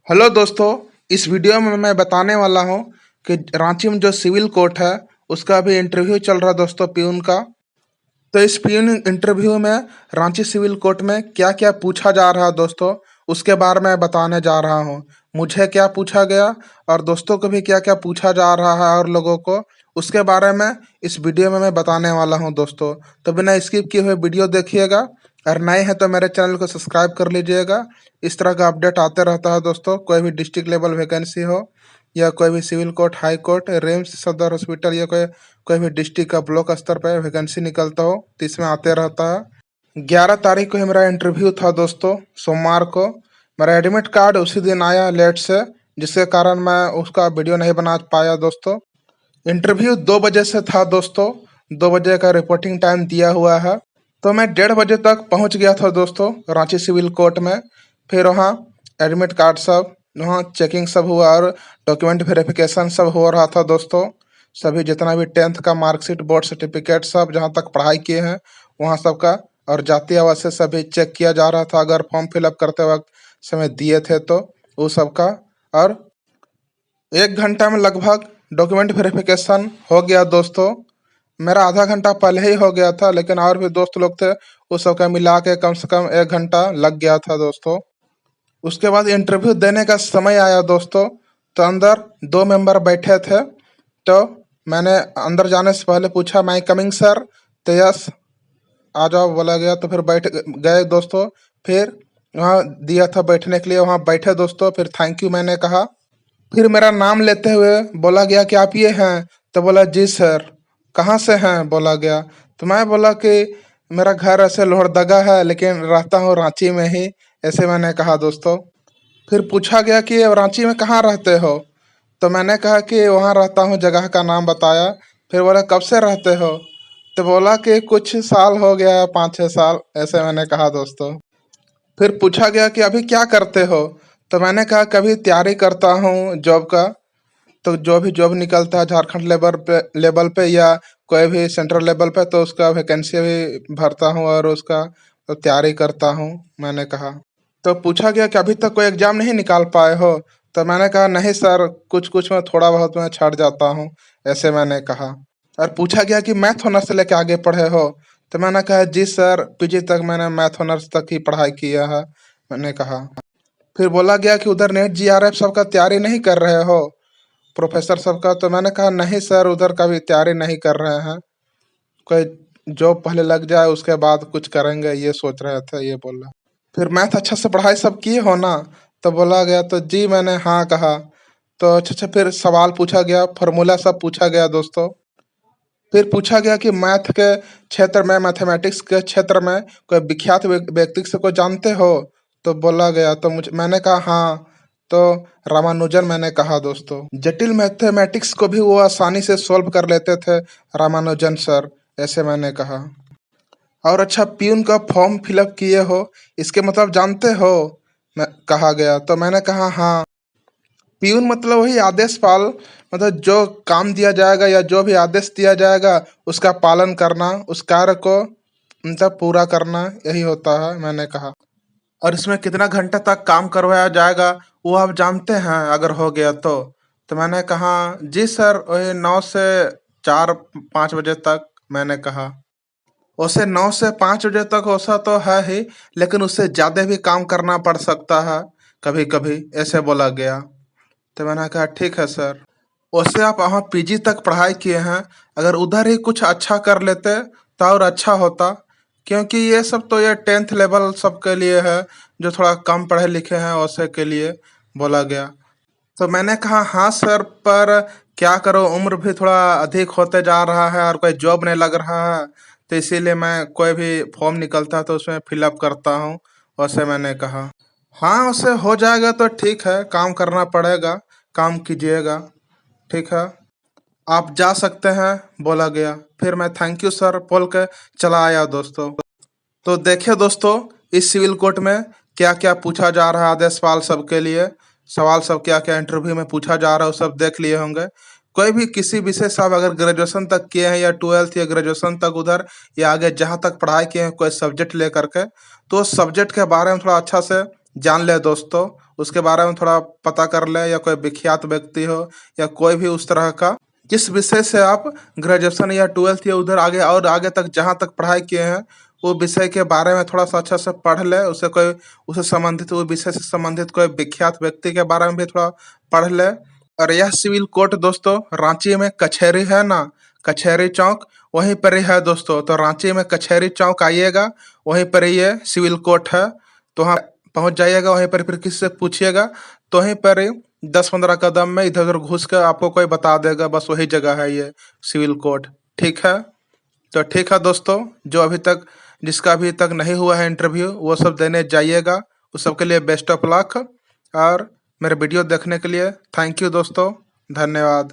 Hello दोस्तों। इस video में मैं बताने वाला हूं कि रांची में जो सिविल कोर्ट है उसका अभी इंटरव्यू चल रहा है दोस्तों, पियून का। तो इस पियून इंटरव्यू में रांची सिविल कोर्ट में क्या क्या पूछा जा रहा है दोस्तों, उसके बारे में बताने जा रहा हूं। मुझे क्या पूछा गया और दोस्तों को भी क्या क्या पूछा जा रहा है और लोगों को, उसके बारे में इस वीडियो में मैं बताने वाला हूं दोस्तों। तो बिना स्किप किए हुए वीडियो देखिएगा। और नए हैं तो मेरे चैनल को सब्सक्राइब कर लीजिएगा। इस तरह का अपडेट आते रहता है दोस्तों। कोई भी डिस्ट्रिक्ट लेवल वैकेंसी हो या कोई भी civil court, high court, RIMS, सदर हॉस्पिटल या कोई कोई भी डिस्ट्रिक्ट का ब्लॉक स्तर पर वैकेंसी निकलता हो तो इसमें आते रहता है। 11 तारीख को ही मेरा इंटरव्यू था दोस्तों, सोमवार को। मेरा एडमिट कार्ड उसी दिन आया लेट से, जिसके कारण मैं उसका वीडियो नहीं बना पाया दोस्तों। इंटरव्यू 2 बजे से था दोस्तों। 2 बजे का रिपोर्टिंग टाइम दिया हुआ है। तो मैं 1:30 बजे तक पहुंच गया था दोस्तों रांची सिविल कोर्ट में। फिर वहाँ एडमिट कार्ड सब, वहाँ चेकिंग सब हुआ और डॉक्यूमेंट वेरिफिकेशन सब हो रहा था दोस्तों। सभी जितना भी 10th का मार्कशीट, बोर्ड सर्टिफिकेट सब जहाँ तक पढ़ाई किए हैं वहाँ सबका, और जाति आवास सभी चेक किया जा रहा था। अगर फॉर्म फिलअप करते वक्त समय दिए थे तो वो सबका। और 1 घंटा में लगभग डॉक्यूमेंट वेरिफिकेशन हो गया दोस्तों। मेरा आधा घंटा पहले ही हो गया था, लेकिन और भी दोस्त लोग थे, उस सबका मिला के कम से कम 1 घंटा लग गया था दोस्तों। उसके बाद इंटरव्यू देने का समय आया दोस्तों। तो अंदर 2 मेंबर बैठे थे। तो मैंने अंदर जाने से पहले पूछा, माई कमिंग सर? तो यस आ जाओ बोला गया। तो फिर बैठ गए दोस्तों। फिर वहाँ दिया था बैठने के लिए, वहाँ बैठे दोस्तों। फिर थैंक यू मैंने कहा। फिर मेरा नाम लेते हुए बोला गया कि आप ये हैं? तो बोला जी सर। कहाँ से हैं बोला गया। तो मैं बोला कि मेरा घर ऐसे लोहरदगा है, लेकिन रहता हूँ रांची में ही, ऐसे मैंने कहा दोस्तों। फिर पूछा गया कि अब रांची में कहाँ रहते हो? तो मैंने कहा कि वहाँ रहता हूँ, जगह का नाम बताया। फिर बोला कब से रहते हो? तो बोला कि कुछ साल हो गया, 5-6 साल, ऐसे मैंने कहा दोस्तों। फिर पूछा गया कि अभी क्या करते हो? तो मैंने कहा कभी तैयारी करता हूँ जॉब का। तो जो भी जॉब निकलता है झारखंड लेवल पे या कोई भी सेंट्रल लेवल पे, तो उसका वैकेंसी भी भरता हूँ और उसका तो तैयारी करता हूँ, मैंने कहा। तो पूछा गया कि अभी तक कोई एग्जाम नहीं निकाल पाए हो? तो मैंने कहा नहीं सर, कुछ कुछ में थोड़ा बहुत मैं छट जाता हूँ, ऐसे मैंने कहा। और पूछा गया कि मैथ ऑनर्स से लेके आगे पढ़े हो? तो मैंने कहा जी सर, पीजी तक मैंने मैथ ऑनर्स तक ही पढ़ाई किया है, मैंने कहा। फिर बोला गया कि उधर नेट जीआरएफ सबका तैयारी नहीं कर रहे हो, प्रोफेसर सबका? तो मैंने कहा नहीं सर, उधर का भी तैयारी नहीं कर रहे हैं, कोई जॉब पहले लग जाए उसके बाद कुछ करेंगे, ये सोच रहे थे, ये बोला। फिर मैथ अच्छा से पढ़ाई सब किए हो ना? तो बोला गया तो जी मैंने हाँ कहा। तो अच्छा, फिर सवाल पूछा गया, फार्मूला सब पूछा गया दोस्तों। फिर पूछा गया कि मैथ के क्षेत्र में, मैथमेटिक्स के क्षेत्र में कोई विख्यात व्यक्ति से को जानते हो? तो बोला गया, तो मैंने कहा हाँ। तो रामानुजन मैंने कहा दोस्तों। जटिल मैथमेटिक्स को भी वो आसानी से सॉल्व कर लेते थे, रामानुजन सर, ऐसे मैंने कहा। और अच्छा, पियून का फॉर्म फिलअप किए हो, इसके मतलब जानते हो? मैं कहा गया। तो मैंने कहा हाँ। पियून मतलब वही आदेशपाल, मतलब जो काम दिया जाएगा या जो भी आदेश दिया जाएगा उसका पालन करना, उस कार्य को मतलब पूरा करना, यही होता है, मैंने कहा। और इसमें कितना घंटा तक काम करवाया जाएगा वो आप जानते हैं अगर हो गया तो? तो मैंने कहा जी सर, वही 9 से 4-5 बजे तक, मैंने कहा। वैसे 9 से 5 बजे तक वैसा तो है ही, लेकिन उससे ज्यादा भी काम करना पड़ सकता है कभी कभी, ऐसे बोला गया। तो मैंने कहा ठीक है सर। वैसे आप वहाँ पीजी तक पढ़ाई किए हैं, अगर उधर ही कुछ अच्छा कर लेते तो और अच्छा होता, क्योंकि ये सब तो ये 10th लेवल सबके लिए है, जो थोड़ा कम पढ़े लिखे हैं वैसे के लिए, बोला गया। तो मैंने कहा हाँ सर, पर क्या करो, उम्र भी थोड़ा अधिक होते जा रहा है और कोई जॉब नहीं लग रहा है, तो इसीलिए मैं कोई भी फॉर्म निकलता है तो उसमें फिलअप करता हूँ, वैसे मैंने कहा। हाँ, वैसे हो जाएगा तो ठीक है, काम करना पड़ेगा, काम कीजिएगा, ठीक है, आप जा सकते हैं, बोला गया। फिर मैं थैंक यू सर बोल के चला आया दोस्तों। तो देखिए दोस्तों, इस सिविल कोर्ट में क्या क्या पूछा जा रहा है आदेशपाल सब के लिए, सवाल सब क्या क्या इंटरव्यू में पूछा जा रहा है वो सब देख लिए होंगे। कोई भी किसी विषय से आप अगर ग्रेजुएशन तक किए हैं या 12th या ग्रेजुएशन तक उधर या आगे जहाँ तक पढ़ाई किए हैं कोई सब्जेक्ट लेकर के, तो उस सब्जेक्ट के बारे में थोड़ा अच्छा से जान ले दोस्तों, उसके बारे में थोड़ा पता कर ले, या कोई विख्यात व्यक्ति हो या कोई भी उस तरह का जिस विषय से आप ग्रेजुएशन या 12th या उधर आगे और आगे तक जहाँ तक पढ़ाई किए हैं, वो विषय के बारे में थोड़ा सा अच्छा से पढ़ ले। उससे संबंधित, वो विषय से संबंधित कोई विख्यात व्यक्ति के बारे में भी थोड़ा पढ़ ले। और यह सिविल कोर्ट दोस्तों रांची में कचहरी है ना, कचहरी चौक, वहीं पर ही है दोस्तों। तो रांची में कचहरी चौक आइएगा, वहीं पर ही ये सिविल कोर्ट है। तो वहाँ पहुंच जाइएगा, वहीं पर फिर किसी से पूछिएगा, तो वहीं पर ही 10-15 कदम में इधर उधर घुस कर आपको कोई बता देगा, बस वही जगह है ये सिविल कोर्ट। ठीक है, तो ठीक है दोस्तों, जो अभी तक जिसका अभी तक नहीं हुआ है इंटरव्यू, वो सब देने जाइएगा। उस सब के लिए बेस्ट ऑफ लक, और मेरे वीडियो देखने के लिए थैंक यू दोस्तों, धन्यवाद।